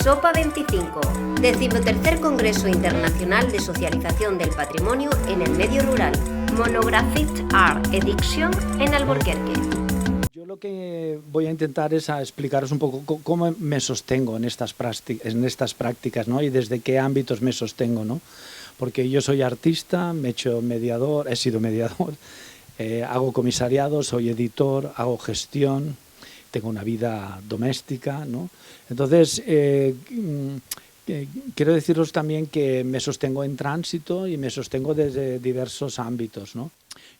SOPA 25, 13º Congreso Internacional de Socialización del Patrimonio en el Medio Rural, Monographic Art Edition en Alburquerque. Yo lo que voy a intentar es explicaros un poco cómo me sostengo en estas prácticas, ¿no? Y desde qué ámbitos me sostengo, ¿no? Porque yo soy artista, me he hecho mediador, he sido mediador, hago comisariado, soy editor, hago gestión, tengo una vida doméstica, ¿no? Entonces, quiero deciros también que me sostengo en tránsito y me sostengo desde diversos ámbitos, ¿no?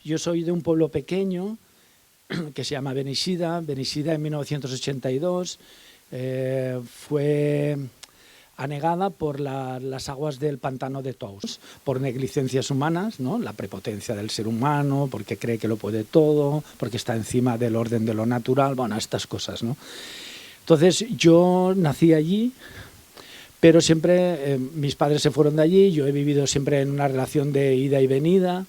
Yo soy de un pueblo pequeño que se llama Beneixida. Beneixida en 1982 fue anegada por las aguas del pantano de Tous, por negligencias humanas, ¿no? La prepotencia del ser humano, porque cree que lo puede todo, porque está encima del orden de lo natural, bueno, estas cosas, ¿no? Entonces, yo nací allí, pero siempre mis padres se fueron de allí, yo he vivido siempre en una relación de ida y venida,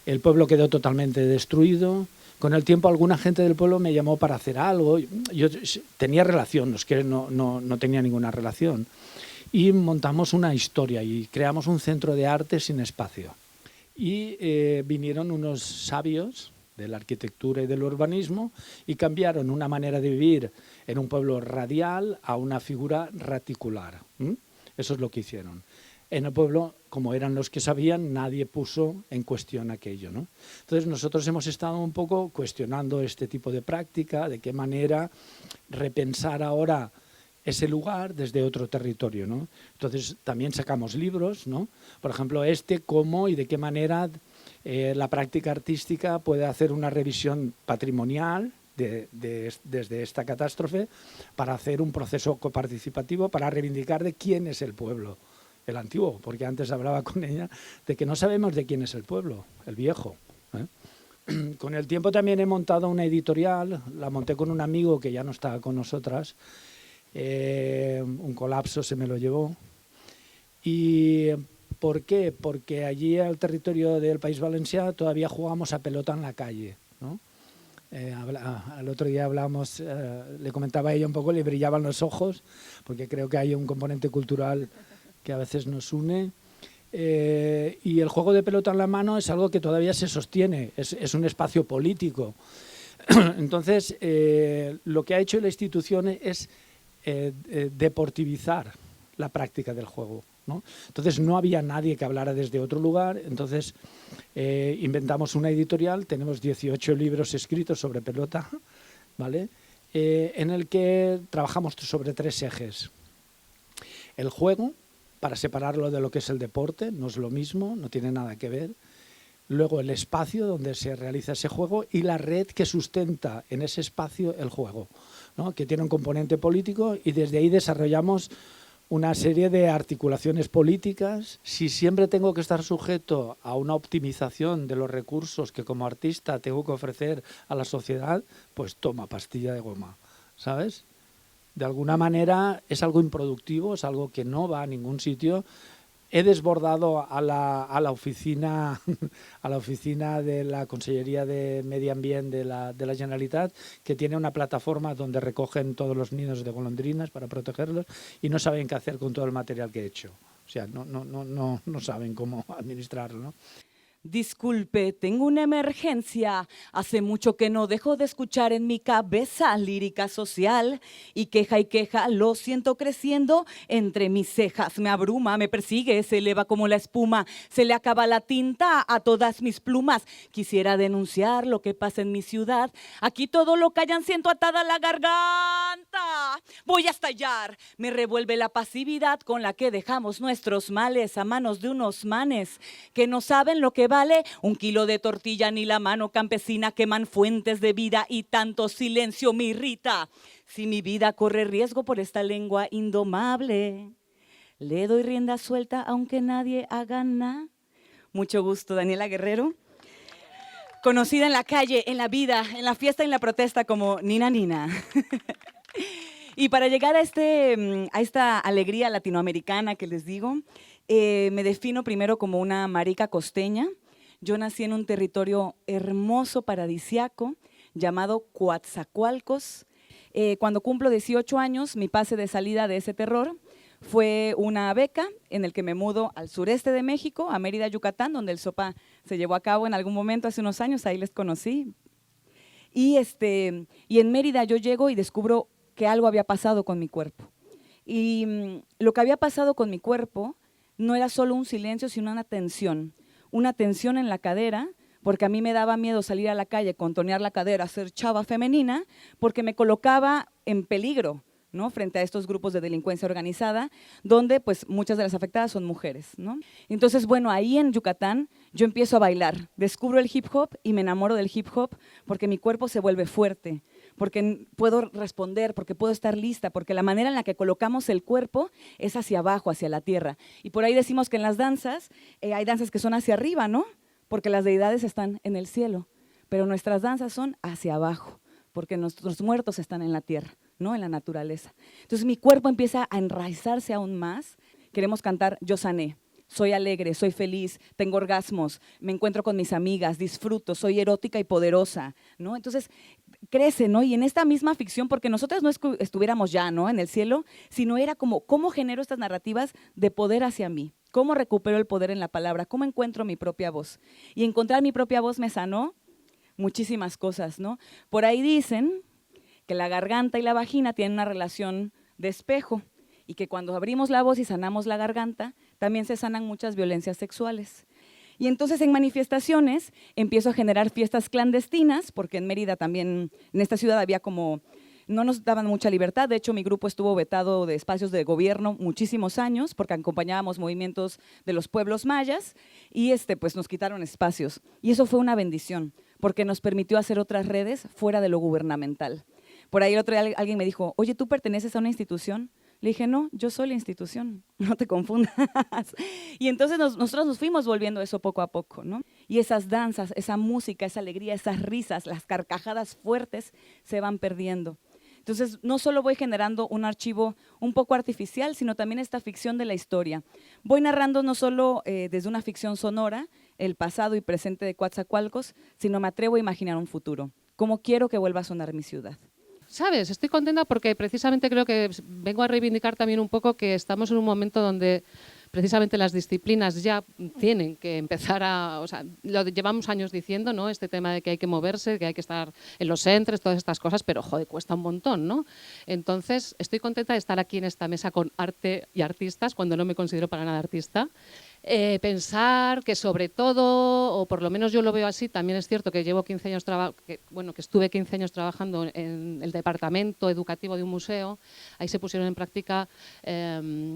el pueblo quedó totalmente destruido. Con el tiempo alguna gente del pueblo me llamó para hacer algo, yo tenía relación, no es que no tenía ninguna relación. Y montamos una historia y creamos un centro de arte sin espacio. Y vinieron unos sabios de la arquitectura y del urbanismo y cambiaron una manera de vivir en un pueblo radial a una figura reticular. Eso es lo que hicieron. En el pueblo, como eran los que sabían, nadie puso en cuestión aquello, ¿no? Entonces nosotros hemos estado un poco cuestionando este tipo de práctica, de qué manera repensar ahora ese lugar desde otro territorio, ¿no? Entonces también sacamos libros, ¿no? Por ejemplo, cómo y de qué manera la práctica artística puede hacer una revisión patrimonial desde esta catástrofe para hacer un proceso coparticipativo para reivindicar de quién es el pueblo, el antiguo, porque antes hablaba con ella de que no sabemos de quién es el pueblo, el viejo, ¿eh? Con el tiempo también he montado una editorial, la monté con un amigo que ya no está con nosotras. Un colapso se me lo llevó. ¿Y por qué? Porque allí al territorio del País Valencià todavía jugamos a pelota en la calle, ¿no? Al otro día hablábamos, le comentaba a ella un poco, le brillaban los ojos, porque creo que hay un componente cultural que a veces nos une. Y el juego de pelota en la mano es algo que todavía se sostiene, es un espacio político. Entonces, lo que ha hecho la institución es deportivizar la práctica del juego, ¿no? Entonces no había nadie que hablara desde otro lugar, entonces inventamos una editorial, tenemos 18 libros escritos sobre pelota, ¿vale? En el que trabajamos sobre 3 ejes. El juego, para separarlo de lo que es el deporte, no es lo mismo, no tiene nada que ver. Luego el espacio donde se realiza ese juego y la red que sustenta en ese espacio el juego, ¿no? Que tiene un componente político y desde ahí desarrollamos una serie de articulaciones políticas. Si siempre tengo que estar sujeto a una optimización de los recursos que como artista tengo que ofrecer a la sociedad, pues toma pastilla de goma, ¿sabes? De alguna manera es algo improductivo, es algo que no va a ningún sitio. He desbordado a la oficina de la Consellería de Medio Ambiente de la Generalitat, que tiene una plataforma donde recogen todos los nidos de golondrinas para protegerlos y no saben qué hacer con todo el material que he hecho. O sea, no saben cómo administrarlo, ¿no? Disculpe, tengo una emergencia. Hace mucho que no dejo de escuchar en mi cabeza lírica social y queja, lo siento creciendo entre mis cejas. Me abruma, me persigue, se eleva como la espuma. Se le acaba la tinta a todas mis plumas. Quisiera denunciar lo que pasa en mi ciudad. Aquí todo lo callan, siento atada la garganta. Voy a estallar. Me revuelve la pasividad con la que dejamos nuestros males a manos de unos manes que no saben lo que vale un kilo de tortilla ni la mano campesina, queman fuentes de vida y tanto silencio me irrita. Si mi vida corre riesgo por esta lengua indomable, le doy rienda suelta aunque nadie haga nada. Mucho gusto, Daniela Guerrero. Conocida en la calle, en la vida, en la fiesta y en la protesta como Nina Nina. Y para llegar a esta alegría latinoamericana que les digo, me defino primero como una marica costeña. Yo nací en un territorio hermoso, paradisiaco, llamado Coatzacoalcos. Cuando cumplo 18 años, mi pase de salida de ese terror, fue una beca en el que me mudo al sureste de México, a Mérida, Yucatán, donde el SOPA se llevó a cabo en algún momento hace unos años, ahí les conocí. Y en Mérida yo llego y descubro que algo había pasado con mi cuerpo. Y lo que había pasado con mi cuerpo no era solo un silencio, sino una tensión en la cadera, porque a mí me daba miedo salir a la calle, contonear la cadera, ser chava femenina, porque me colocaba en peligro, ¿no?, frente a estos grupos de delincuencia organizada, donde pues muchas de las afectadas son mujeres, ¿no? Entonces, bueno, ahí en Yucatán yo empiezo a bailar, descubro el hip hop y me enamoro del hip hop porque mi cuerpo se vuelve fuerte, porque puedo responder, porque puedo estar lista, porque la manera en la que colocamos el cuerpo es hacia abajo, hacia la tierra. Y por ahí decimos que en las danzas hay danzas que son hacia arriba, ¿no?, porque las deidades están en el cielo, pero nuestras danzas son hacia abajo, porque nuestros muertos están en la tierra, ¿no?, en la naturaleza. Entonces mi cuerpo empieza a enraizarse aún más. Queremos cantar Yo sané, soy alegre, soy feliz, tengo orgasmos, me encuentro con mis amigas, disfruto, soy erótica y poderosa, ¿no? Entonces crece, ¿no? Y en esta misma ficción, porque nosotras no estuviéramos ya, ¿no?, en el cielo, sino era como cómo genero estas narrativas de poder hacia mí, cómo recupero el poder en la palabra, cómo encuentro mi propia voz. Y encontrar mi propia voz me sanó muchísimas cosas, ¿no? Por ahí dicen que la garganta y la vagina tienen una relación de espejo y que cuando abrimos la voz y sanamos la garganta, también se sanan muchas violencias sexuales. Y entonces en manifestaciones empiezo a generar fiestas clandestinas, porque en Mérida también, en esta ciudad había como, no nos daban mucha libertad. De hecho, mi grupo estuvo vetado de espacios de gobierno muchísimos años porque acompañábamos movimientos de los pueblos mayas y pues nos quitaron espacios. Y eso fue una bendición porque nos permitió hacer otras redes fuera de lo gubernamental. Por ahí el otro día alguien me dijo, oye, ¿tú perteneces a una institución? Le dije, no, yo soy la institución, no te confundas. Y entonces nosotros nos fuimos volviendo eso poco a poco, ¿no? Y esas danzas, esa música, esa alegría, esas risas, las carcajadas fuertes se van perdiendo. Entonces, no solo voy generando un archivo un poco artificial, sino también esta ficción de la historia. Voy narrando no solo desde una ficción sonora, el pasado y presente de Coatzacoalcos, sino me atrevo a imaginar un futuro. ¿Cómo quiero que vuelva a sonar mi ciudad? ¿Sabes? Estoy contenta porque precisamente creo que vengo a reivindicar también un poco que estamos en un momento donde precisamente las disciplinas ya tienen que empezar a… O sea, lo llevamos años diciendo, ¿no?, este tema de que hay que moverse, que hay que estar en los centros, todas estas cosas, pero, joder, cuesta un montón, ¿no? Entonces, estoy contenta de estar aquí en esta mesa con arte y artistas, cuando no me considero para nada artista. Pensar que sobre todo, o por lo menos yo lo veo así, también es cierto que llevo 15 años que estuve 15 años trabajando en el departamento educativo de un museo. Ahí se pusieron en práctica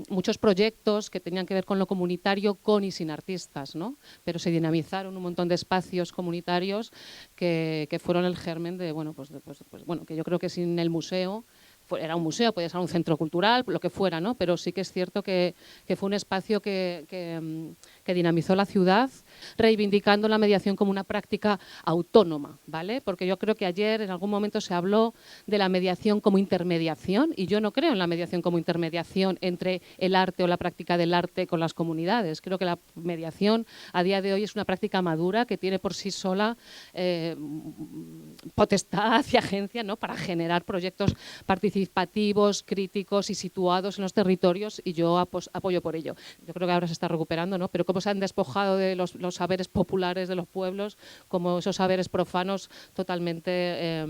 muchos proyectos que tenían que ver con lo comunitario, con y sin artistas, ¿no? Pero se dinamizaron un montón de espacios comunitarios que fueron el germen de, que yo creo que sin el museo, era un museo, podía ser un centro cultural, lo que fuera, ¿no? Pero sí que es cierto que fue un espacio que dinamizó la ciudad, reivindicando la mediación como una práctica autónoma, ¿vale? Porque yo creo que ayer en algún momento se habló de la mediación como intermediación y yo no creo en la mediación como intermediación entre el arte o la práctica del arte con las comunidades. Creo que la mediación a día de hoy es una práctica madura que tiene por sí sola potestad y agencia, ¿no?, para generar proyectos participativos, críticos y situados en los territorios, y yo apoyo por ello. Yo creo que ahora se está recuperando, ¿no?, pero cómo se han despojado de los saberes populares de los pueblos, como esos saberes profanos totalmente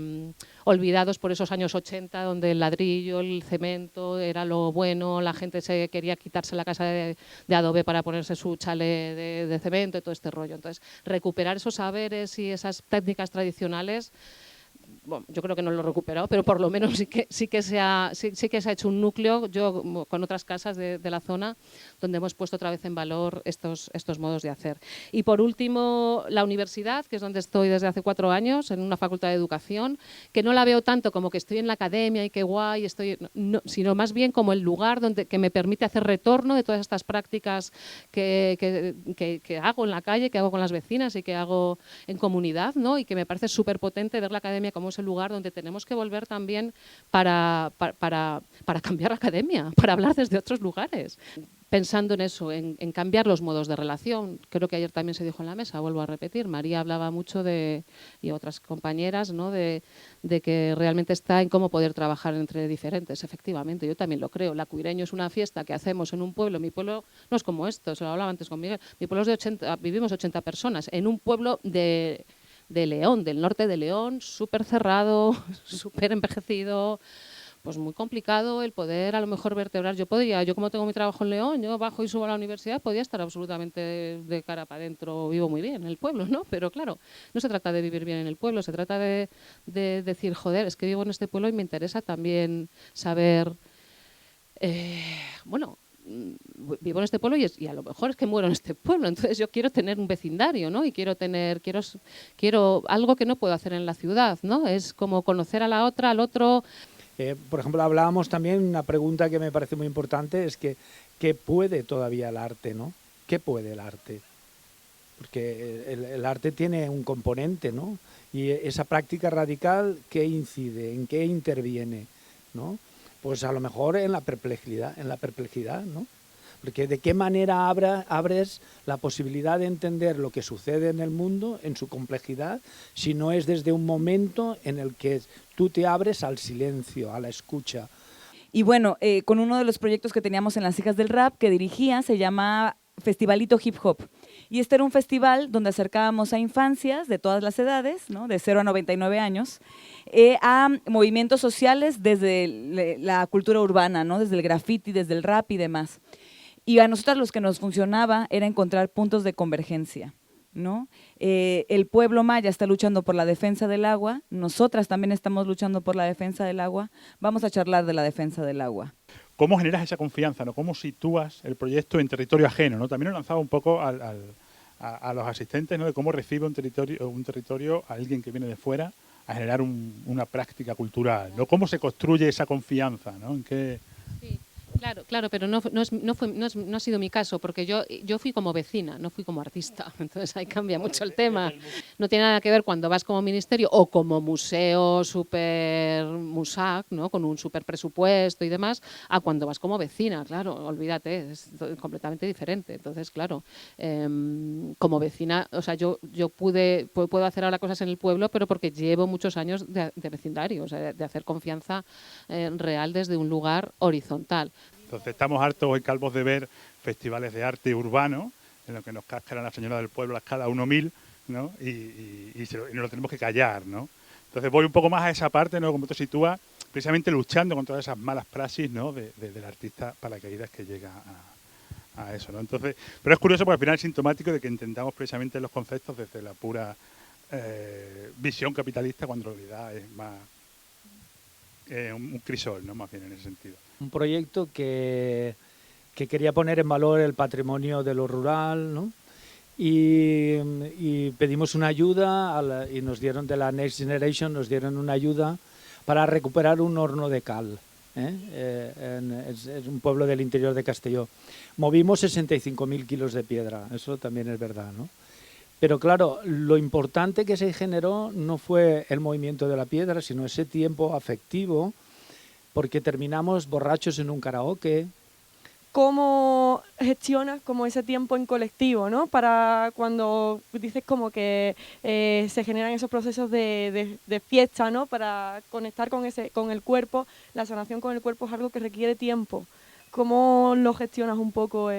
olvidados por esos años 80, donde el ladrillo, el cemento era lo bueno, la gente se quería quitarse la casa de adobe para ponerse su chale de cemento y todo este rollo. Entonces, recuperar esos saberes y esas técnicas tradicionales, bueno, yo creo que no lo he recuperado, pero por lo menos sí que se ha hecho un núcleo, yo con otras casas de la zona, donde hemos puesto otra vez en valor estos modos de hacer. Y por último, la universidad, que es donde estoy desde hace 4 años, en una facultad de educación, que no la veo tanto como que estoy en la academia y qué guay, sino más bien como el lugar que me permite hacer retorno de todas estas prácticas que hago en la calle, que hago con las vecinas y que hago en comunidad, ¿no? Y que me parece súper potente ver la academia como es el lugar donde tenemos que volver también para cambiar la academia, para hablar desde otros lugares. pensando en eso, en cambiar los modos de relación. Creo que ayer también se dijo en la mesa, vuelvo a repetir, María hablaba mucho y otras compañeras, ¿no? de que realmente está en cómo poder trabajar entre diferentes, efectivamente, yo también lo creo. La Cuireño es una fiesta que hacemos en un pueblo, mi pueblo no es como esto, se lo hablaba antes con Miguel, mi pueblo es de 80, vivimos 80 personas, en un pueblo de León, del norte de León, súper cerrado, súper envejecido. Pues muy complicado el poder a lo mejor vertebrar. Yo como tengo mi trabajo en León, yo bajo y subo a la universidad, podía estar absolutamente de cara para adentro, vivo muy bien en el pueblo, ¿no? Pero claro, no se trata de vivir bien en el pueblo, se trata de decir, joder, es que vivo en este pueblo y me interesa también saber, vivo en este pueblo y a lo mejor es que muero en este pueblo, entonces yo quiero tener un vecindario, ¿no? Y quiero algo que no puedo hacer en la ciudad, ¿no? Es como conocer a la otra, al otro. Por ejemplo, hablábamos también, una pregunta que me parece muy importante es que ¿qué puede todavía el arte, ¿no? ¿Qué puede el arte? Porque el arte tiene un componente, ¿no? Y esa práctica radical, ¿qué incide? ¿En qué interviene? ¿No? Pues a lo mejor en la perplejidad, ¿no? Porque ¿de qué manera abres la posibilidad de entender lo que sucede en el mundo, en su complejidad, si no es desde un momento en el que tú te abres al silencio, a la escucha? Y bueno, con uno de los proyectos que teníamos en las Hijas del Rap que dirigía, se llama Festivalito Hip Hop. Y este era un festival donde acercábamos a infancias de todas las edades, ¿no? De 0 a 99 años, a movimientos sociales desde la cultura urbana, ¿no? Desde el graffiti, desde el rap y demás. Y a nosotros los que nos funcionaba era encontrar puntos de convergencia, ¿no? El pueblo maya está luchando por la defensa del agua, nosotras también estamos luchando por la defensa del agua, vamos a charlar de la defensa del agua. ¿Cómo generas esa confianza, ¿no? ¿Cómo sitúas el proyecto en territorio ajeno, ¿no? También lo lanzaba un poco a los asistentes, ¿no? De cómo recibe un territorio a alguien que viene de fuera a generar una práctica cultural, ¿no? ¿Cómo se construye esa confianza, ¿no? ¿En qué? Sí. Claro, pero no ha sido mi caso, porque yo fui como vecina, no fui como artista, entonces ahí cambia mucho el tema. No tiene nada que ver cuando vas como ministerio o como museo super musac, ¿no? Con un super presupuesto y demás, a cuando vas como vecina, claro, olvídate, es completamente diferente. Entonces, claro, como vecina, o sea, yo puedo hacer ahora cosas en el pueblo, pero porque llevo muchos años de vecindario, o sea, de hacer confianza real desde un lugar horizontal. Entonces estamos hartos y calvos de ver festivales de arte urbano en los que nos cascan la señora del pueblo a escala 1.000, ¿no? Y nos lo tenemos que callar, ¿no? Entonces voy un poco más a esa parte, ¿no? Como tú sitúas, precisamente luchando con todas esas malas praxis, ¿no? del artista paracaídas que llega a eso, ¿no? Entonces, pero es curioso porque al final es sintomático de que intentamos precisamente los conceptos desde la pura visión capitalista, cuando en realidad es más un crisol, ¿no? Más bien en ese sentido. Un proyecto que quería poner en valor el patrimonio de lo rural, ¿no? Y pedimos una ayuda y nos dieron de la Next Generation, nos dieron una ayuda para recuperar un horno de cal. Es un pueblo del interior de Castelló. Movimos 65.000 kilos de piedra, eso también es verdad, ¿no? Pero claro, lo importante que se generó no fue el movimiento de la piedra, sino ese tiempo afectivo, porque terminamos borrachos en un karaoke. ¿Cómo gestionas como ese tiempo en colectivo, ¿no? Para cuando dices como que se generan esos procesos de fiesta, ¿no? Para conectar con el cuerpo, la sanación con el cuerpo es algo que requiere tiempo. ¿Cómo lo gestionas un poco,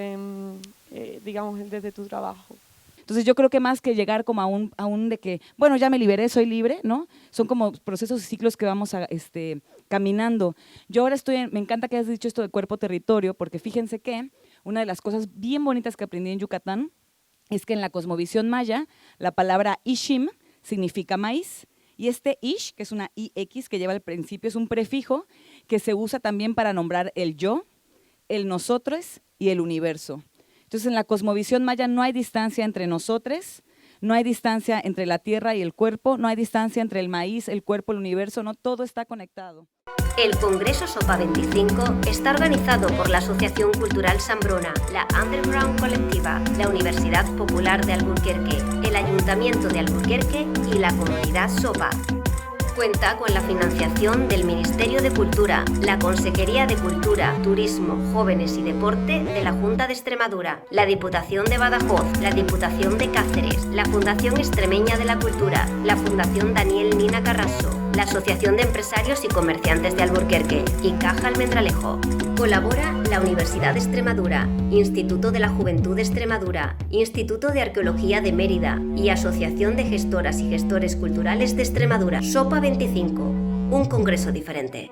digamos, desde tu trabajo? Entonces yo creo que más que llegar como a un de que, bueno, ya me liberé, soy libre, ¿no? Son como procesos y ciclos que vamos caminando. Yo ahora me encanta que hayas dicho esto de cuerpo-territorio, porque fíjense que una de las cosas bien bonitas que aprendí en Yucatán es que en la cosmovisión maya la palabra ishim significa maíz, y este ish, que es una ix que lleva al principio, es un prefijo que se usa también para nombrar el yo, el nosotros y el universo. Entonces, en la cosmovisión maya no hay distancia entre nosotros, no hay distancia entre la tierra y el cuerpo, no hay distancia entre el maíz, el cuerpo, el universo, no, todo está conectado. El Congreso SOPA 25 está organizado por la Asociación Cultural Sambrona, la Underground Colectiva, la Universidad Popular de Alburquerque, el Ayuntamiento de Alburquerque y la Comunidad SOPA. Cuenta con la financiación del Ministerio de Cultura, la Consejería de Cultura, Turismo, Jóvenes y Deporte de la Junta de Extremadura, la Diputación de Badajoz, la Diputación de Cáceres, la Fundación Extremeña de la Cultura, la Fundación Daniel Nina Carrasco, la Asociación de Empresarios y Comerciantes de Alburquerque y Caja Almendralejo. Colabora la Universidad de Extremadura, Instituto de la Juventud de Extremadura, Instituto de Arqueología de Mérida y Asociación de Gestoras y Gestores Culturales de Extremadura. SOPA 25, un congreso diferente.